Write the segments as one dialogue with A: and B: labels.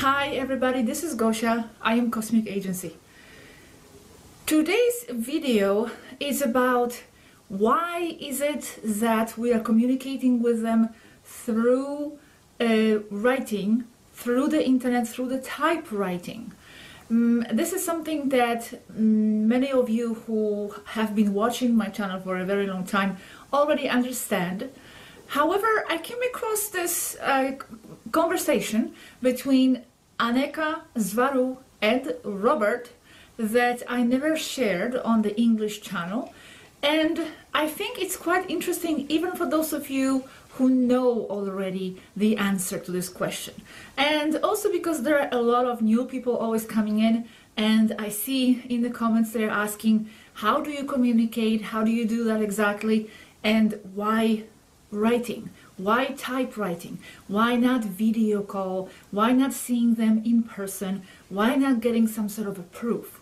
A: Hi everybody, this is Gosha. I am Cosmic Agency. Today's video is about why is it that we are communicating with them through writing, through the internet, through the typewriting. This is something that many of you who have been watching my channel for a very long time already understand. However, I came across this conversation between Aneka, Zvaru and Robert that I never shared on the English channel, and I think it's quite interesting even for those of you who know already the answer to this question, and also because there are a lot of new people always coming in, and I see in the comments they're asking, how do you communicate, how do you do that exactly, and why writing? Why typewriting? Why not video call? Why not seeing them in person? Why not getting some sort of a proof?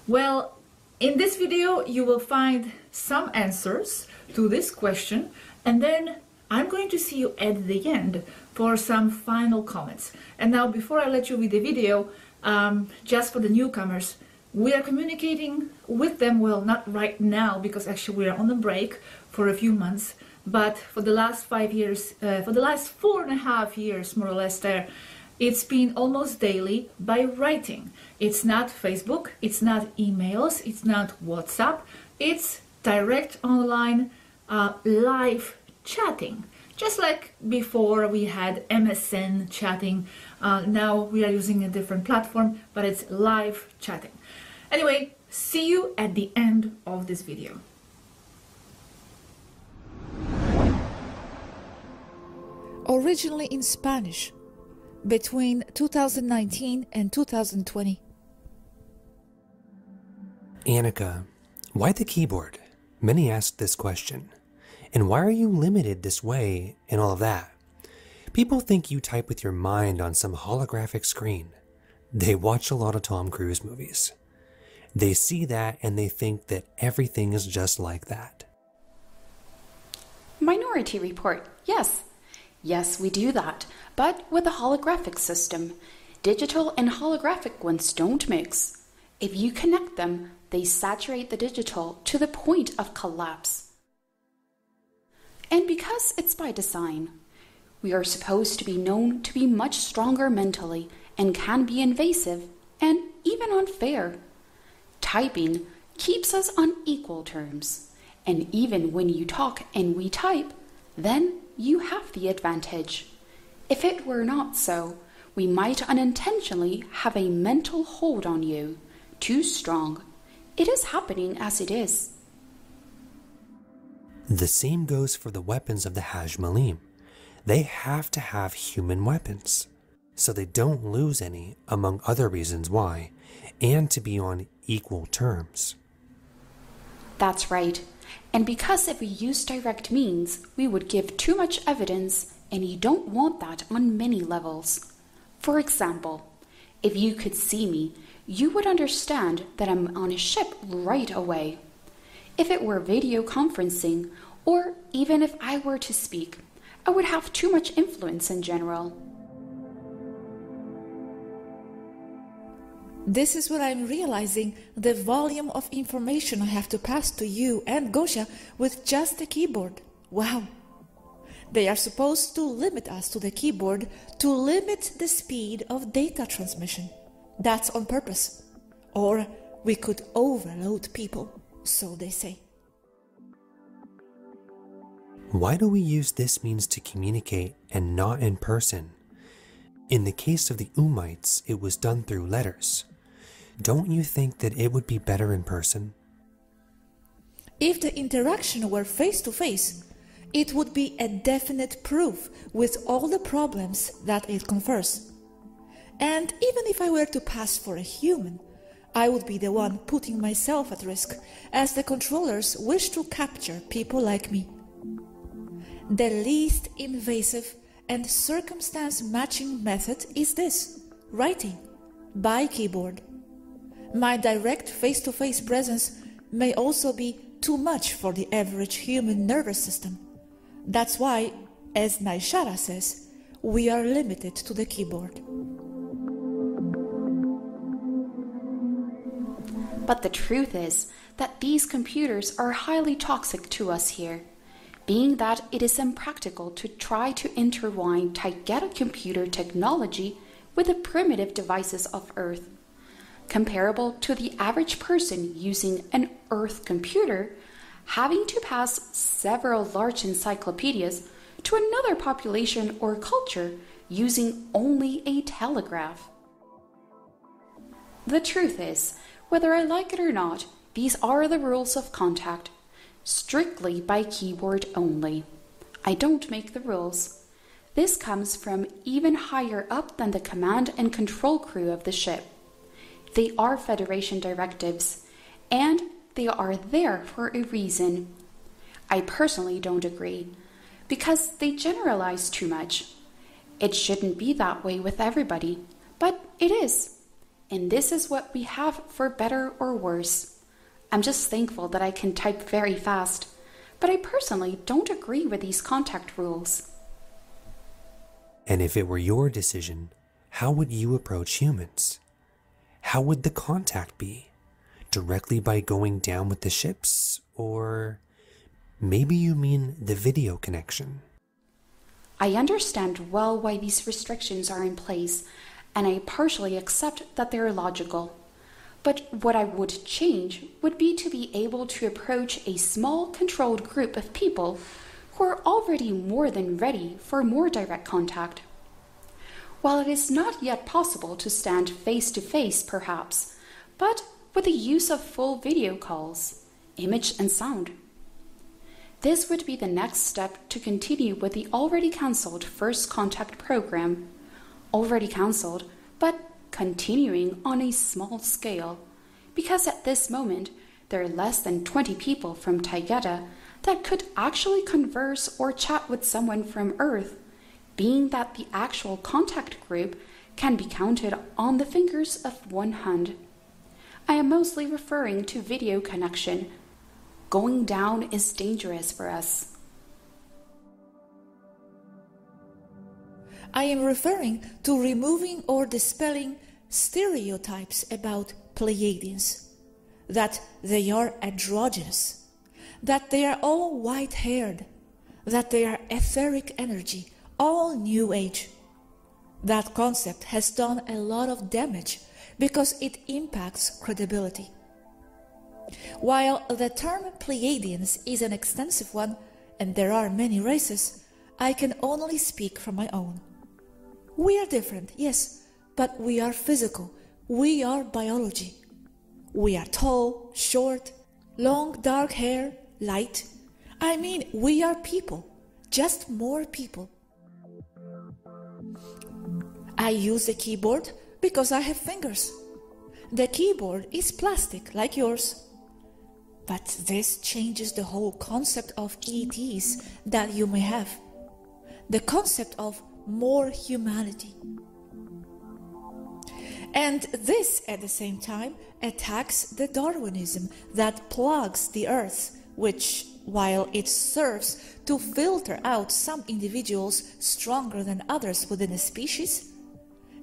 A: Well, in this video you will find some answers to this question, and then I'm going to see you at the end for some final comments. And now, before I let you with the video, just for the newcomers, we are communicating with them, well, not right now because actually we are on a break for a few months, but for the last 5 years, for the last 4.5 years, more or less there, it's been almost daily by writing. It's not Facebook, it's not emails, it's not WhatsApp, it's direct online live chatting. Just like before we had MSN chatting, now we are using a different platform, but it's live chatting. Anyway, see you at the end of this video. Originally in Spanish, between 2019 and 2020.
B: Aneka, why the keyboard? Many ask this question. And why are you limited this way and all of that? People think you type with your mind on some holographic screen. They watch a lot of Tom Cruise movies. They see that and they think that everything is just like that.
C: Minority Report, yes. Yes, we do that, but with a holographic system. Digital and holographic ones don't mix. If you connect them, they saturate the digital to the point of collapse. And because it's by design, we are supposed to be known to be much stronger mentally and can be invasive and even unfair. Typing keeps us on equal terms, and even when you talk and we type, then you have the advantage. If it were not so, we might unintentionally have a mental hold on you, too strong. It is happening as it is.
B: The same goes for the weapons of the Hajj-Malim. They have to have human weapons, so they don't lose any, among other reasons why, and to be on equal terms.
C: That's right. And because if we use direct means, we would give too much evidence, and you don't want that on many levels. For example, if you could see me, you would understand that I'm on a ship right away. If it were video conferencing, or even if I were to speak, I would have too much influence in general.
A: This is what I'm realizing, the volume of information I have to pass to you and Gosha with just the keyboard. Wow! They are supposed to limit us to the keyboard to limit the speed of data transmission. That's on purpose. Or we could overload people, so they say.
B: Why do we use this means to communicate and not in person? In the case of the Ummites, it was done through letters. Don't you think that it would be better in person?
A: If the interaction were face-to-face, it would be a definite proof with all the problems that it confers. And even if I were to pass for a human, I would be the one putting myself at risk, as the controllers wish to capture people like me. The least invasive and circumstance-matching method is this: writing by keyboard. My direct face-to-face presence may also be too much for the average human nervous system. That's why, as Naishara says, we are limited to the keyboard.
C: But the truth is that these computers are highly toxic to us here, being that it is impractical to try to intertwine Taygeta computer technology with the primitive devices of Earth. Comparable to the average person using an Earth computer, having to pass several large encyclopedias to another population or culture using only a telegraph. The truth is, whether I like it or not, these are the rules of contact, strictly by keyboard only. I don't make the rules. This comes from even higher up than the command and control crew of the ship. They are Federation directives, and they are there for a reason. I personally don't agree, because they generalize too much. It shouldn't be that way with everybody, but it is. And this is what we have for better or worse. I'm just thankful that I can type very fast, but I personally don't agree with these contact rules.
B: And if it were your decision, how would you approach humans? How would the contact be? Directly by going down with the ships? Or maybe you mean the video connection?
C: I understand well why these restrictions are in place, and I partially accept that they're logical. But what I would change would be to be able to approach a small, controlled group of people who are already more than ready for more direct contact. While it is not yet possible to stand face to face, perhaps, but with the use of full video calls, image and sound. This would be the next step to continue with the already cancelled First Contact program. Already cancelled, but continuing on a small scale, because at this moment there are less than 20 people from Taygeta that could actually converse or chat with someone from Earth, being that the actual contact group can be counted on the fingers of one hand. I am mostly referring to video connection. Going down is dangerous for us.
A: I am referring to removing or dispelling stereotypes about Pleiadians, that they are androgynous, that they are all white-haired, that they are etheric energy, all New Age. That concept has done a lot of damage because it impacts credibility. While the term Pleiadians is an extensive one, and there are many races, I can only speak from my own. We are different, yes, but we are physical. We are biology. We are tall, short, long, dark hair, light. I mean, we are people, just more people. I use the keyboard because I have fingers. The keyboard is plastic, like yours. But this changes the whole concept of ETs that you may have. The concept of more humanity. And this, at the same time, attacks the Darwinism that plugs the earth, which, while it serves to filter out some individuals stronger than others within a species,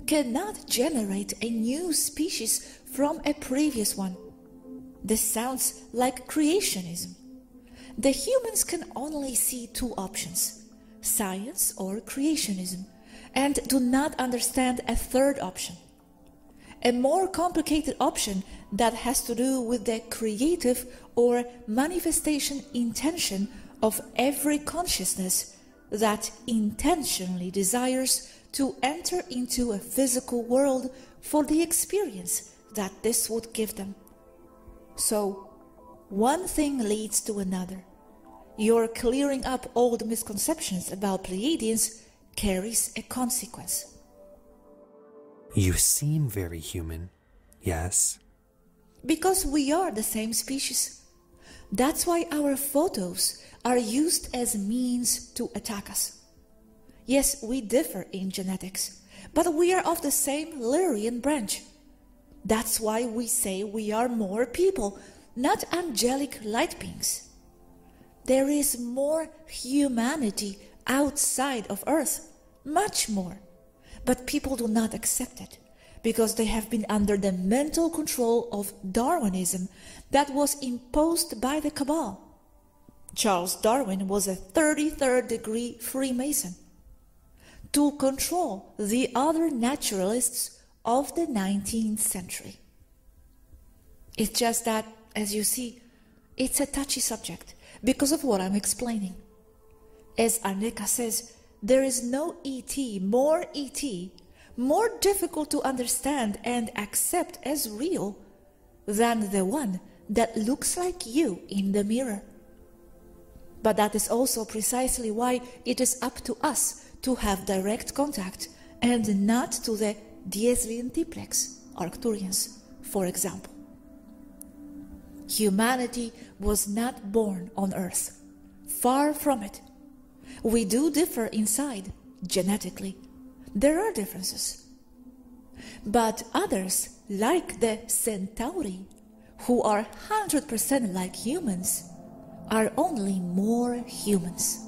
A: cannot generate a new species from a previous one. This sounds like creationism. The humans can only see two options, science or creationism, and do not understand a third option. A more complicated option that has to do with the creative or manifestation intention of every consciousness that intentionally desires to enter into a physical world for the experience that this would give them. So, one thing leads to another. Your clearing up old misconceptions about Pleiadians carries a consequence.
B: You seem very human, yes.
A: Because we are the same species. That's why our photos are used as means to attack us. Yes, we differ in genetics, but we are of the same Lyrian branch. That's why we say we are more people, not angelic light beings. There is more humanity outside of Earth, much more. But people do not accept it,
D: because they have been under the mental control of Darwinism that was imposed by the cabal. Charles Darwin was a 33rd degree Freemason to control the other naturalists of the 19th century. It's just that, as you see, it's a touchy subject because of what I'm explaining. As Aneka says, there is no ET, more difficult to understand and accept as real than the one that looks like you in the mirror. But that is also precisely why it is up to us to have direct contact and not to the Diezlientiplex, Arcturians, for example. Humanity was not born on Earth. Far from it. We do differ inside, genetically. There are differences. But others, like the Centauri, who are 100% like humans, are only more humans.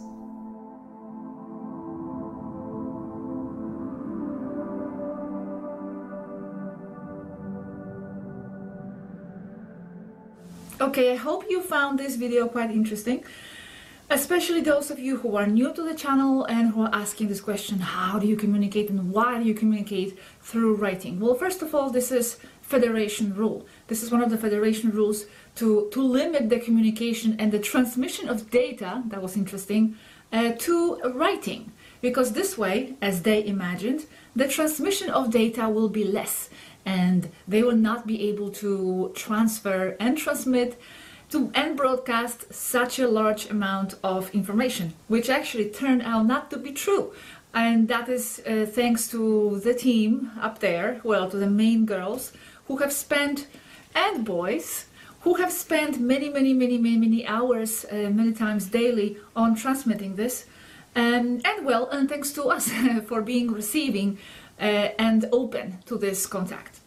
A: Okay, I hope you found this video quite interesting, especially those of you who are new to the channel and who are asking this question, how do you communicate and why do you communicate through writing? Well, first of all, this is Federation rule. This is one of the Federation rules to limit the communication and the transmission of data, that was interesting, to writing. Because this way, as they imagined, the transmission of data will be less and they will not be able to transfer and transmit and broadcast such a large amount of information, which actually turned out not to be true. And that is thanks to the team up there, well, to the main girls who have spent, and boys, who have spent many hours, many times daily on transmitting this. And thanks to us for being receiving and open to this contact.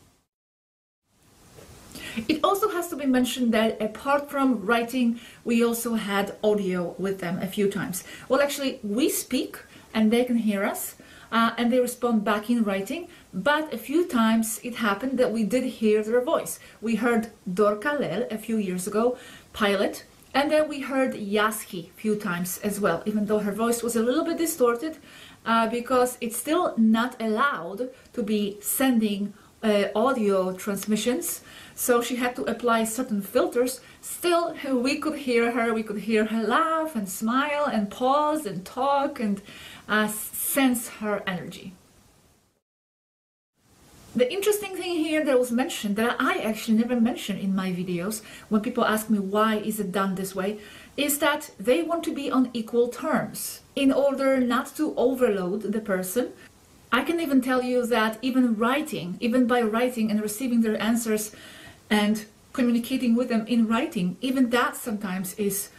A: It also has to be mentioned that apart from writing, we also had audio with them a few times. Well, actually, we speak and they can hear us and they respond back in writing, but a few times it happened that we did hear their voice. We heard Dorca Lel a few years ago, Pilot, and then we heard Yaski a few times as well, even though her voice was a little bit distorted because it's still not allowed to be sending audio transmissions, so she had to apply certain filters. Still, we could hear her laugh and smile and pause and talk and sense her energy. The interesting thing here that was mentioned, that I actually never mentioned in my videos when people ask me why is it done this way, is that they want to be on equal terms in order not to overload the person. I can even tell you that even by writing and receiving their answers and communicating with them in writing, even that sometimes is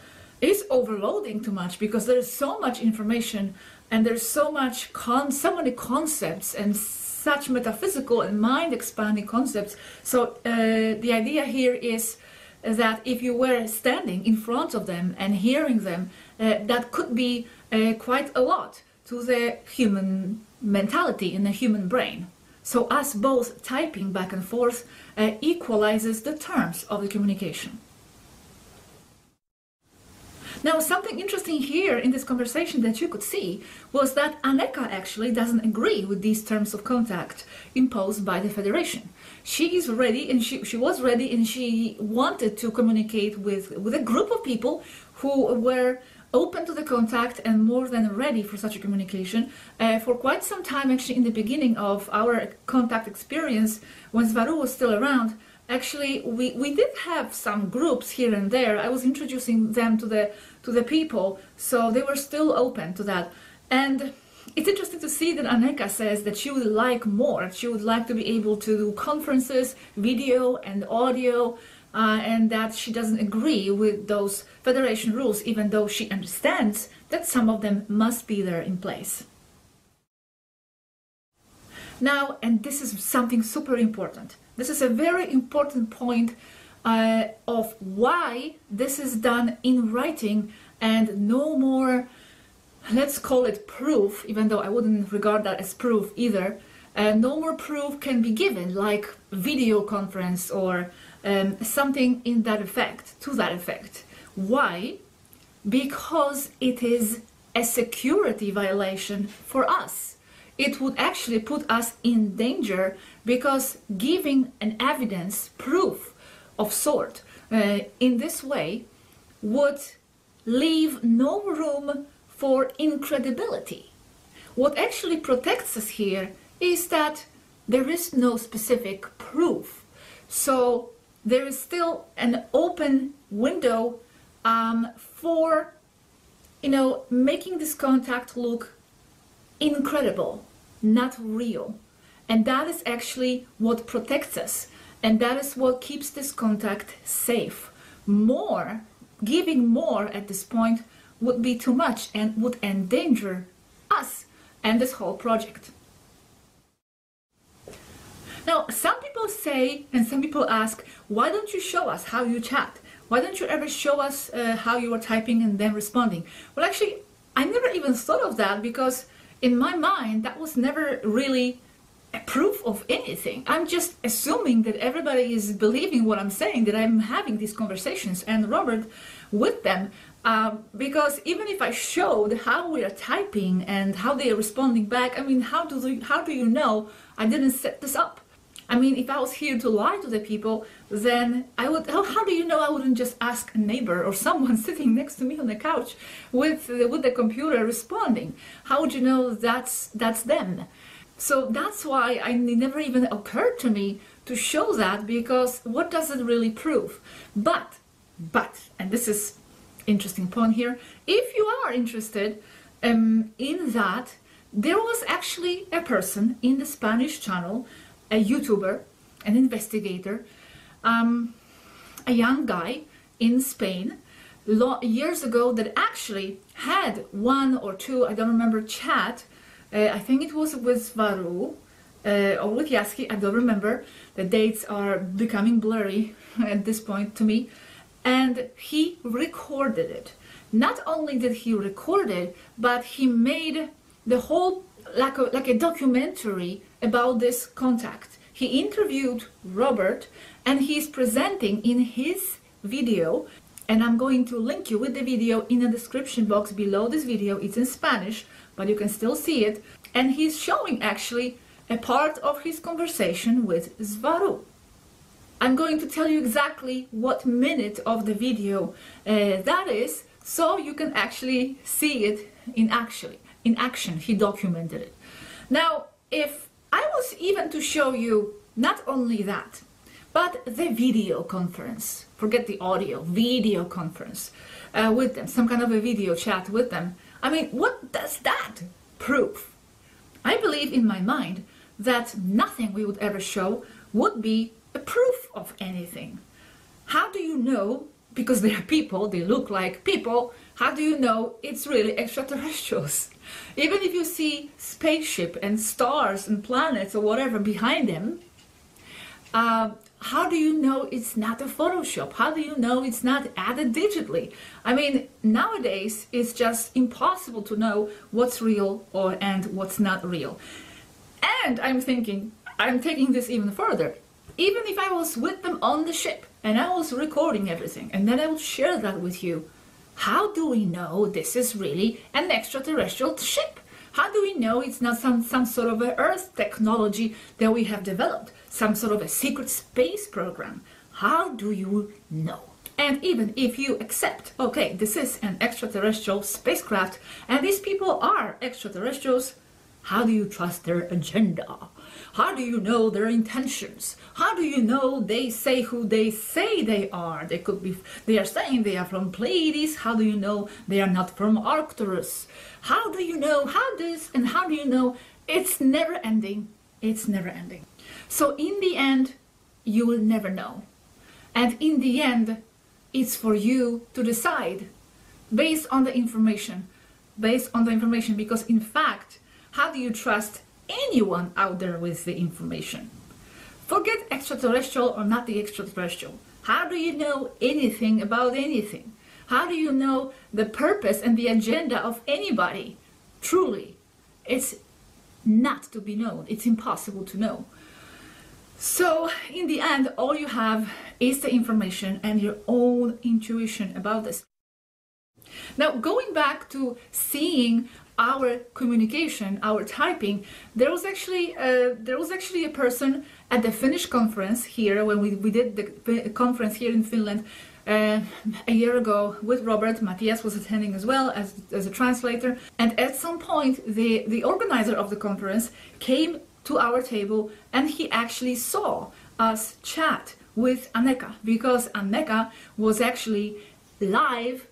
A: overloading too much, because there's so much information and there's so many concepts and such metaphysical and mind-expanding concepts. So the idea here is that if you were standing in front of them and hearing them, that could be quite a lot to the human mentality in the human brain. So us both typing back and forth equalizes the terms of the communication. Now, something interesting here in this conversation that you could see was that Aneka actually doesn't agree with these terms of contact imposed by the Federation. She is ready, and she was ready, and she wanted to communicate with a group of people who were open to the contact and more than ready for such a communication for quite some time. Actually, in the beginning of our contact experience, when Svaru was still around, actually we did have some groups here and there. I was introducing them to the people, so they were still open to that. And it's interesting to see that Aneka says that she would like more. She would like to be able to do conferences, video and audio, and that she doesn't agree with those Federation rules, even though she understands that some of them must be there in place. Now, and this is something super important. This is a very important point of why this is done in writing and no more, let's call it proof, even though I wouldn't regard that as proof either, no more proof can be given, like video conference or something in that effect, to that effect. Why? Because it is a security violation for us. It would actually put us in danger, because giving an evidence, proof of sort, in this way would leave no room for incredibility. What actually protects us here is that there is no specific proof. So there is still an open window for, making this contact look incredible, not real. And that is actually what protects us. And that is what keeps this contact safe. Giving more at this point would be too much and would endanger us and this whole project. Now, some people say, and some people ask, why don't you show us how you chat? Why don't you ever show us how you are typing and then responding? Well, actually, I never even thought of that, because in my mind, that was never really a proof of anything. I'm just assuming that everybody is believing what I'm saying, that I'm having these conversations, and Robert with them, because even if I showed how we are typing and how they are responding back, I mean, how do you know I didn't set this up? I mean, if I was here to lie to the people, then I would. How do you know I wouldn't just ask a neighbor or someone sitting next to me on the couch with the computer responding? How would you know that's them? So that's why it never even occurred to me to show that, because what does it really prove? But, and this is interesting point here, if you are interested in that, there was actually a person in the Spanish channel, a YouTuber, an investigator, a young guy in Spain years ago that actually had one or two, I don't remember, chat. I think it was with Varu or with Yaski, I don't remember. The dates are becoming blurry at this point to me. And he recorded it. Not only did he record it, but he made the whole, like a documentary about this contact. He interviewed Robert, and he's presenting in his video, and I'm going to link you with the video in the description box below this video. It's in Spanish, but you can still see it. And he's showing actually a part of his conversation with Svaru. I'm going to tell you exactly what minute of the video that is, so you can actually see it in action. He documented it. Now, if I was even to show you not only that, but the video conference, forget the audio, video conference with them, some kind of a video chat with them, I mean, what does that prove? I believe in my mind that nothing we would ever show would be a proof of anything. How do you know, because they are people, they look like people, how do you know it's really extraterrestrials? Even if you see spaceship and stars and planets or whatever behind them, how do you know it's not a Photoshop? How do you know it's not added digitally? I mean, nowadays it's just impossible to know what's real and what's not real. And I'm thinking, I'm taking this even further. Even if I was with them on the ship and I was recording everything and then I would share that with you, how do we know this is really an extraterrestrial ship? How do we know it's not some sort of a Earth technology that we have developed? Some sort of a secret space program? How do you know? And even if you accept, okay, this is an extraterrestrial spacecraft and these people are extraterrestrials, how do you trust their agenda? How do you know their intentions? How do you know they say who they say they are? They are saying they are from Pleiades. How do you know they are not from Arcturus? How do you know how this and how do you know? It's never ending. It's never ending. So in the end, you will never know. And in the end, it's for you to decide based on the information. Because in fact, how do you trust anyone out there with the information? Forget extraterrestrial or not the extraterrestrial. How do you know anything about anything? How do you know the purpose and the agenda of anybody? Truly, it's not to be known. It's impossible to know. So in the end, all you have is the information and your own intuition about this. Now, going back to seeing our communication, our typing, there was actually a person at the Finnish conference here when we did the conference here in Finland a year ago with Robert. Matthias was attending as well as a translator, and at some point the organizer of the conference came to our table and he actually saw us chat with Anneka, because Anneka was actually live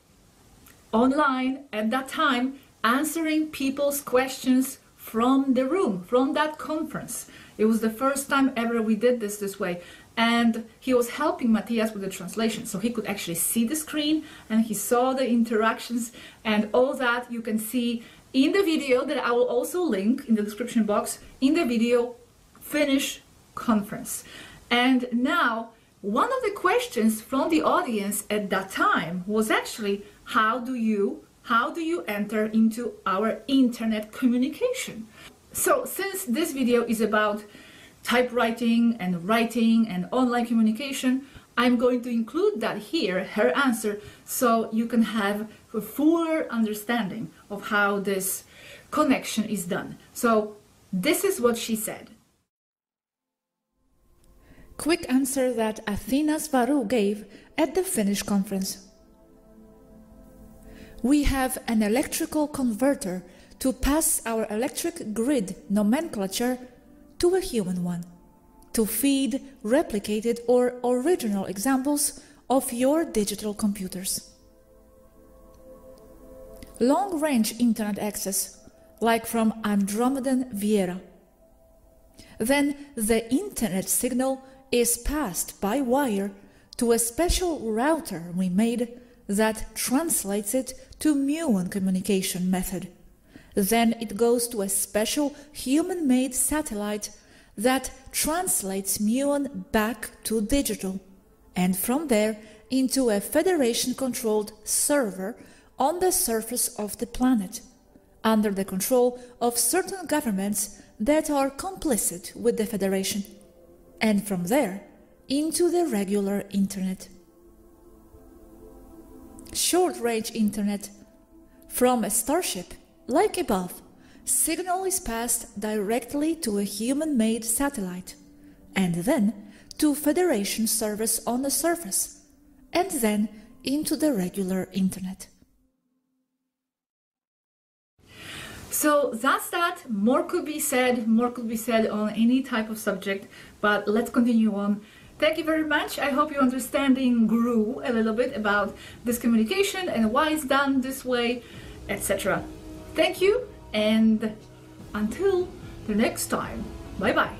A: online at that time answering people's questions from the room, from that conference. It was the first time ever we did this way, and he was helping Matthias with the translation, so he could actually see the screen and he saw the interactions, and all that you can see in the video that I will also link in the description box, in the video Finnish conference. And now, one of the questions from the audience at that time was actually, how do you enter into our internet communication? So since this video is about typewriting and writing and online communication, I'm going to include that here, her answer, so you can have a fuller understanding of how this connection is done. So this is what she said.
D: Quick answer that Athena Svaru gave at the Finnish conference. We have an electrical converter to pass our electric grid nomenclature to a human one, to feed replicated or original examples of your digital computers. Long-range internet access, like from Andromedan Viera. Then the internet signal is passed by wire to a special router we made that translates it to muon communication method. Then it goes to a special human-made satellite that translates muon back to digital, and from there into a Federation-controlled server on the surface of the planet, under the control of certain governments that are complicit with the Federation, and from there into the regular internet. Short-range internet. From a starship, like above, signal is passed directly to a human-made satellite, and then to Federation service on the surface, and then into the regular internet.
A: So that's that. More could be said on any type of subject, but let's continue on. Thank you very much. I hope your understanding grew a little bit about this communication and why it's done this way, etc. Thank you, and until the next time, bye bye.